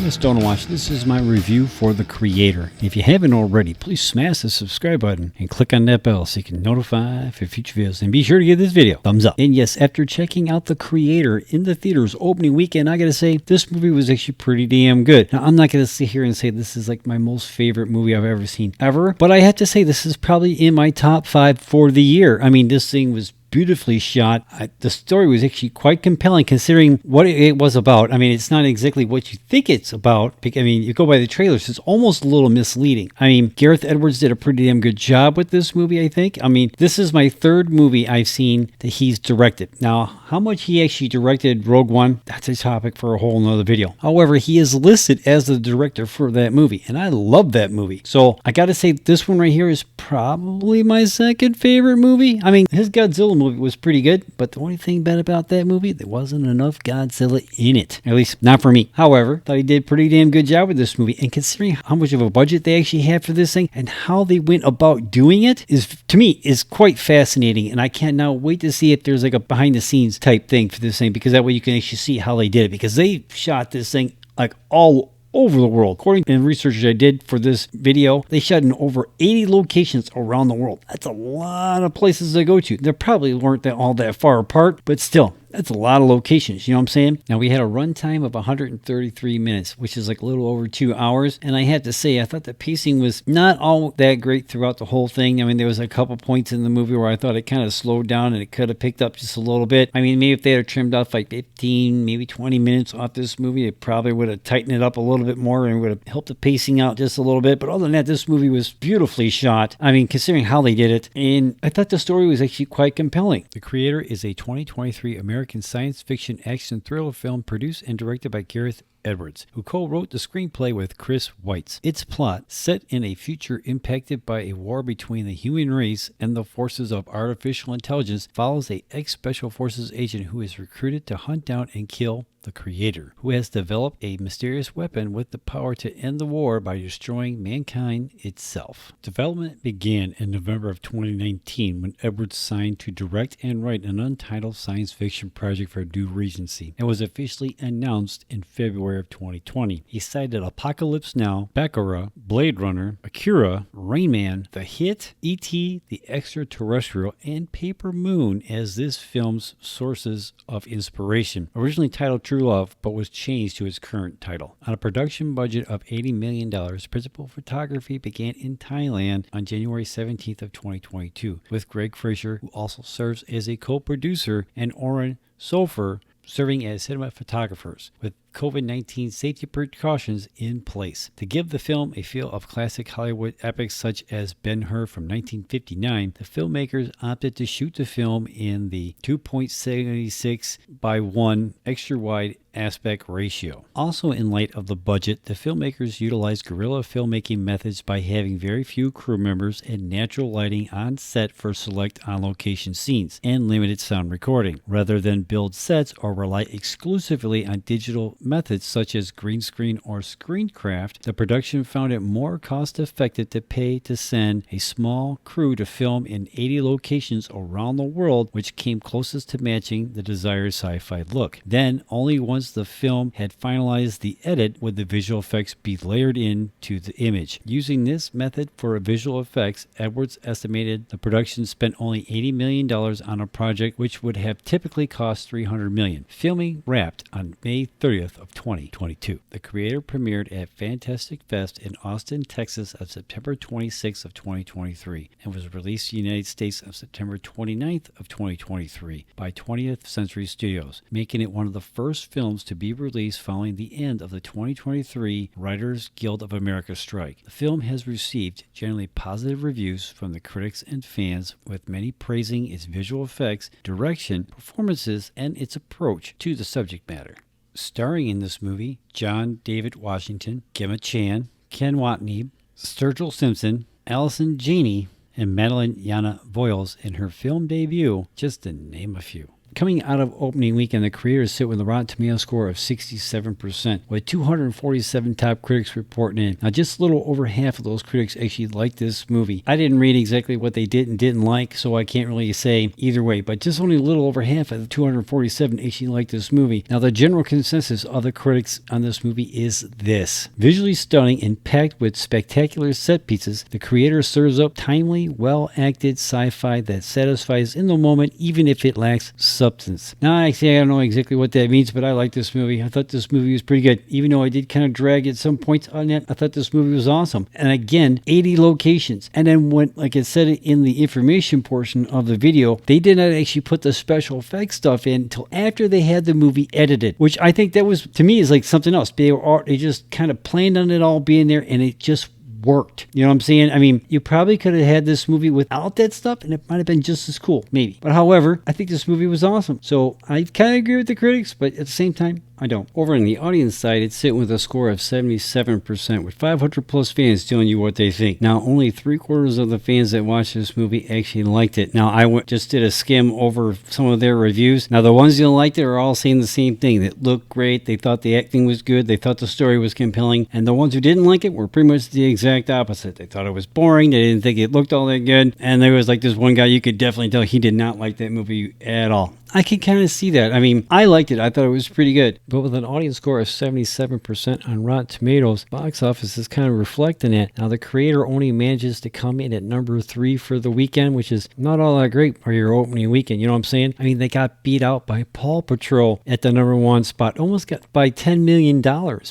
I'm Miss Don't Watch. This is my review for The Creator. If you haven't already, please smash the subscribe button and click on that bell so you can notify for future videos. And be sure to give this video a thumbs up. And yes, after checking out The Creator in the theaters opening weekend, I gotta say, this movie was actually pretty damn good. Now, I'm not gonna sit here and say this is like my most favorite movie I've ever seen ever, but I have to say this is probably in my top 5 for the year. I mean, this thing was beautifully shot. The story was actually quite compelling considering what it was about. I mean, it's not exactly what you think it's about. I mean, you go by the trailers, it's almost a little misleading. I mean, Gareth Edwards did a pretty damn good job with this movie, I think. I mean, this is my third movie I've seen that he's directed. Now, how much he actually directed Rogue One, that's a topic for a whole nother video. However, he is listed as the director for that movie, and I love that movie. So I gotta say, this one right here is probably my second favorite movie. I mean, his Godzilla movie was pretty good, but the only thing bad about that movie, there wasn't enough Godzilla in it. At least not for me. However, thought he did a pretty damn good job with this movie, and considering how much of a budget they actually had for this thing and how they went about doing it is, to me, is quite fascinating, and I cannot wait to see if there's like a behind the scenes type thing for this thing, because that way you can actually see how they did it, because they shot this thing like all over the world. According to research I did for this video, they shot in over 80 locations around the world. That's a lot of places to go to. They probably weren't all that far apart, but still, that's a lot of locations, you know what I'm saying? Now, we had a runtime of 133 minutes, which is like a little over 2 hours. And I have to say, I thought the pacing was not all that great throughout the whole thing. I mean, there was a couple points in the movie where I thought it kind of slowed down and it could have picked up just a little bit. I mean, maybe if they had trimmed off like 15, maybe 20 minutes off this movie, it probably would have tightened it up a little bit more and would have helped the pacing out just a little bit. But other than that, this movie was beautifully shot. I mean, considering how they did it. And I thought the story was actually quite compelling. The Creator is a 2023 American science fiction action thriller film produced and directed by Gareth Edwards, who co-wrote the screenplay with Chris Weitz. Its plot, set in a future impacted by a war between the human race and the forces of artificial intelligence, follows a ex-special forces agent who is recruited to hunt down and kill the Creator, who has developed a mysterious weapon with the power to end the war by destroying mankind itself. Development began in November of 2019 when Edwards signed to direct and write an untitled science fiction project for New Regency. It was officially announced in February of 2020. He cited Apocalypse Now, Baraka, Blade Runner, Akira, Rain Man, The Hit, E.T., The Extra-Terrestrial, and Paper Moon as this film's sources of inspiration. Originally titled True Love, but was changed to its current title. On a production budget of $80 million, principal photography began in Thailand on January 17th of 2022, with Greg Fraser, who also serves as a co-producer, and Oren Sofer serving as cinematographers, with COVID-19 safety precautions in place. To give the film a feel of classic Hollywood epics such as Ben-Hur from 1959, the filmmakers opted to shoot the film in the 2.76 by 1 extra wide aspect ratio. Also, in light of the budget, the filmmakers utilized guerrilla filmmaking methods by having very few crew members and natural lighting on set for select on-location scenes and limited sound recording, rather than build sets or rely exclusively on digital methods such as green screen or screencraft. The production found it more cost-effective to pay to send a small crew to film in 80 locations around the world, which came closest to matching the desired sci-fi look. Then, only once the film had finalized the edit would the visual effects be layered into the image. Using this method for visual effects, Edwards estimated the production spent only $80 million on a project which would have typically cost $300 million. Filming wrapped on May 30th of 2022. The Creator premiered at Fantastic Fest in Austin, Texas on September 26th of 2023 and was released in the United States on September 29th of 2023 by 20th Century Studios, making it one of the first films to be released following the end of the 2023 Writers Guild of America strike. The film has received generally positive reviews from the critics and fans, with many praising its visual effects, direction, performances, and its approach to the subject matter. Starring in this movie, John David Washington, Gemma Chan, Ken Watney, Sturgill Simpson, Allison Janney, and Madeline Yana Voiles in her film debut, just to name a few. Coming out of opening weekend, the creators sit with a Rotten Tomatoes score of 67%, with 247 top critics reporting in. Now, just a little over half of those critics actually liked this movie. I didn't read exactly what they did and didn't like, so I can't really say either way, but just only a little over half of the 247 actually liked this movie. Now, the general consensus of the critics on this movie is this: visually stunning and packed with spectacular set pieces, the creator serves up timely, well-acted sci-fi that satisfies in the moment, even if it lacks substance. Now, actually, I don't know exactly what that means, but I like this movie. I thought this movie was pretty good. Even though I did kind of drag at some points on it, I thought this movie was awesome. And again, 80 locations. And then when, like I said in the information portion of the video, they did not actually put the special effects stuff in until after they had the movie edited, which I think that was, to me, is like something else. They just kind of planned on it all being there, and it just worked. You know what I'm saying? I mean, you probably could have had this movie without that stuff, and it might have been just as cool, maybe. But however, I think this movie was awesome. So I kind of agree with the critics, but at the same time, I don't. Over on the audience side, it's sitting with a score of 77%, with 500 plus fans telling you what they think. Now, only 3/4 of the fans that watched this movie actually liked it. Now, I just did a skim over some of their reviews. Now, the ones that liked it are all saying the same thing. It looked great. They thought the acting was good. They thought the story was compelling. And the ones who didn't like it were pretty much the exact opposite. They thought it was boring. They didn't think it looked all that good. And there was like this one guy, you could definitely tell he did not like that movie at all. I can kind of see that. I mean, I liked it. I thought it was pretty good. But with an audience score of 77% on Rotten Tomatoes, box office is kind of reflecting that. Now, the creator only manages to come in at number 3 for the weekend, which is not all that great for your opening weekend. You know what I'm saying? I mean, they got beat out by Paw Patrol at the number 1 spot. Almost got by $10 million,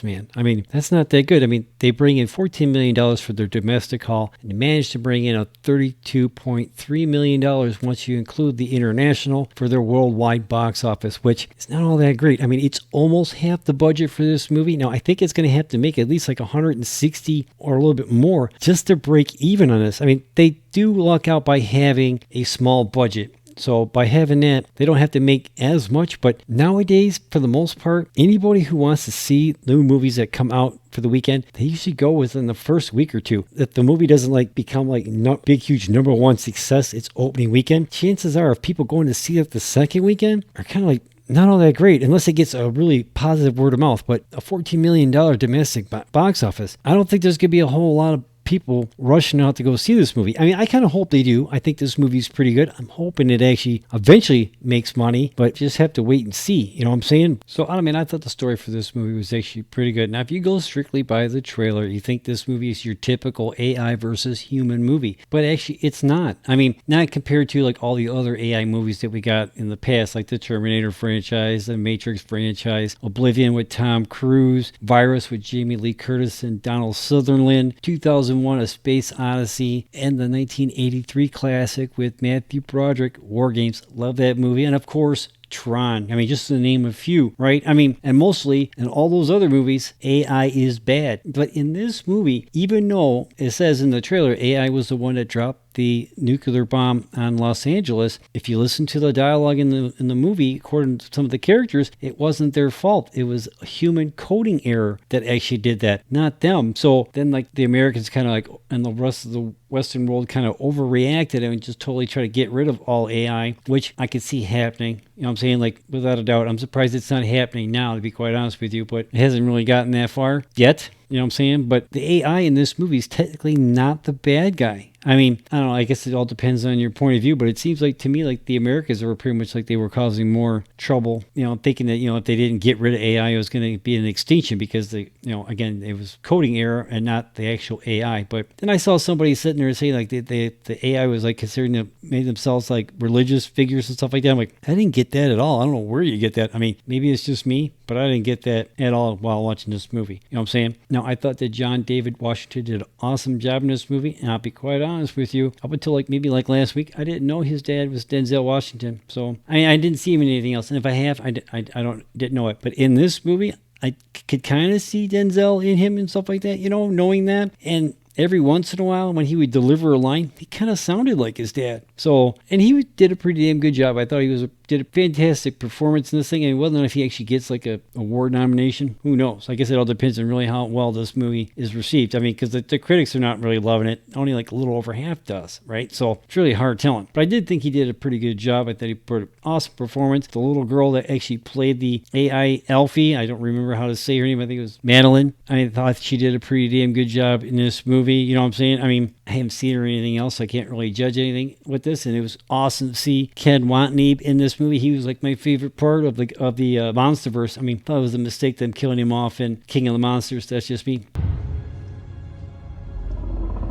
man. I mean, that's not that good. I mean, they bring in $14 million for their domestic haul, and they managed to bring in a $32.3 million once you include the international for their worldwide box office, which is not all that great. I mean, it's almost half the budget for this movie. Now, I think it's going to have to make at least like 160 or a little bit more just to break even on this. I mean, they do luck out by having a small budget. So by having that, they don't have to make as much. But nowadays, for the most part, anybody who wants to see new movies that come out for the weekend, they usually go within the first week or two. If the movie doesn't like become like not big, huge number 1 success its opening weekend, chances are if people going to see it the second weekend are kind of like not all that great, unless it gets a really positive word of mouth. But a $14 million domestic box office, I don't think there's going to be a whole lot of people rushing out to go see this movie. I mean, I kind of hope they do. I think this movie's pretty good. I'm hoping it actually eventually makes money, but just have to wait and see. You know what I'm saying? So, I mean, I thought the story for this movie was actually pretty good. Now, if you go strictly by the trailer, you think this movie is your typical AI versus human movie, but actually it's not. I mean, not compared to like all the other AI movies that we got in the past, like the Terminator franchise, the Matrix franchise, Oblivion with Tom Cruise, Virus with Jamie Lee Curtis and Donald Sutherland, 2001 A Space Odyssey, and the 1983 classic with Matthew Broderick, War Games. Love that movie. And of course, Tron. I mean, just to name a few, right? I mean, and mostly in all those other movies, AI is bad. But in this movie, even though it says in the trailer, AI was the one that dropped the nuclear bomb on Los Angeles, if you listen to the dialogue in the movie, according to some of the characters, it wasn't their fault. It was a human coding error that actually did that, not them. So then like the Americans kind of like, and the rest of the Western world kind of overreacted and just totally try to get rid of all AI, which I could see happening. You know what I'm saying? Like, without a doubt, I'm surprised it's not happening now, to be quite honest with you, but it hasn't really gotten that far yet. You know what I'm saying? But the AI in this movie is technically not the bad guy. I mean, I don't know, I guess it all depends on your point of view, but it seems like to me like the Americans were pretty much like they were causing more trouble, you know, thinking that, you know, if they didn't get rid of AI, it was going to be an extinction because they, you know, again, it was coding error and not the actual AI. But then I saw somebody sitting there saying like the AI was like considering to make themselves like religious figures and stuff like that. I'm like, I didn't get that at all. I don't know where you get that. I mean, maybe it's just me, but I didn't get that at all while watching this movie. You know what I'm saying? Now, I thought that John David Washington did an awesome job in this movie, and I'll be quite honest with you, up until like maybe like last week, I didn't know his dad was Denzel Washington. So I didn't see him in anything else, and if I have, I didn't know it. But in this movie, I could kind of see Denzel in him and stuff like that, you know, knowing that. And every once in a while when he would deliver a line, he kind of sounded like his dad. So, and he did a pretty damn good job. I thought he did a fantastic performance in this thing, and whether or not if he actually gets like a award nomination, who knows? I guess it all depends on really how well this movie is received. I mean, because the critics are not really loving it. Only like a little over half does, right? So it's really hard telling. But I did think he did a pretty good job. I thought he put an awesome performance. The little girl that actually played the AI Elfie, I don't remember how to say her name. I think it was Madeline. I thought she did a pretty damn good job in this movie. You know what I'm saying? I mean, I haven't seen her or anything else, so I can't really judge anything with this. And it was awesome to see Ken Watanabe in this movie. He was like my favorite part of the Monsterverse. I mean, I thought it was a mistake them killing him off in King of the Monsters. That's just me.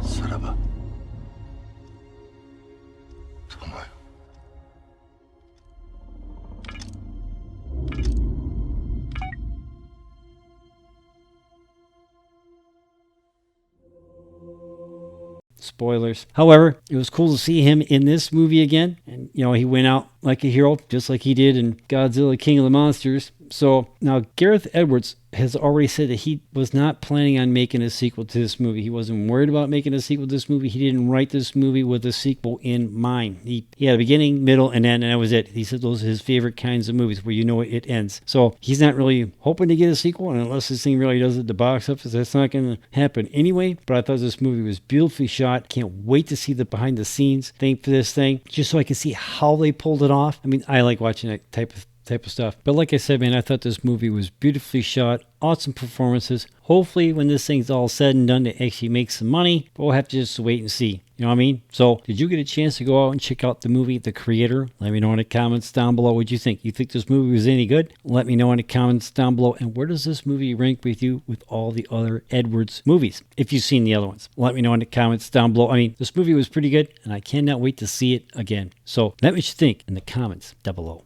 사라바. Spoilers. However, it was cool to see him in this movie again. And, you know, he went out like a hero, just like he did in Godzilla King of the Monsters. So now Gareth Edwards has already said that he was not planning on making a sequel to this movie. He wasn't worried about making a sequel to this movie. He didn't write this movie with a sequel in mind. He had a beginning, middle, and end, and that was it. He said those are his favorite kinds of movies where you know it ends. So he's not really hoping to get a sequel, and unless this thing really does it at the box office, that's not going to happen anyway. But I thought this movie was beautifully shot. Can't wait to see the behind the scenes thing for this thing, just so I can see how they pulled it off. I mean, I like watching that type of stuff. But like I said, man, I thought this movie was beautifully shot, awesome performances. Hopefully when this thing's all said and done, it actually makes some money, but we'll have to just wait and see. You know what I mean? So did you get a chance to go out and check out the movie The Creator? Let me know in the comments down below what you think. You think this movie was any good? Let me know in the comments down below. And where does this movie rank with you with all the other Edwards movies, if you've seen the other ones? Let me know in the comments down below. I mean, this movie was pretty good, and I cannot wait to see it again. So let me know what you think in the comments down below.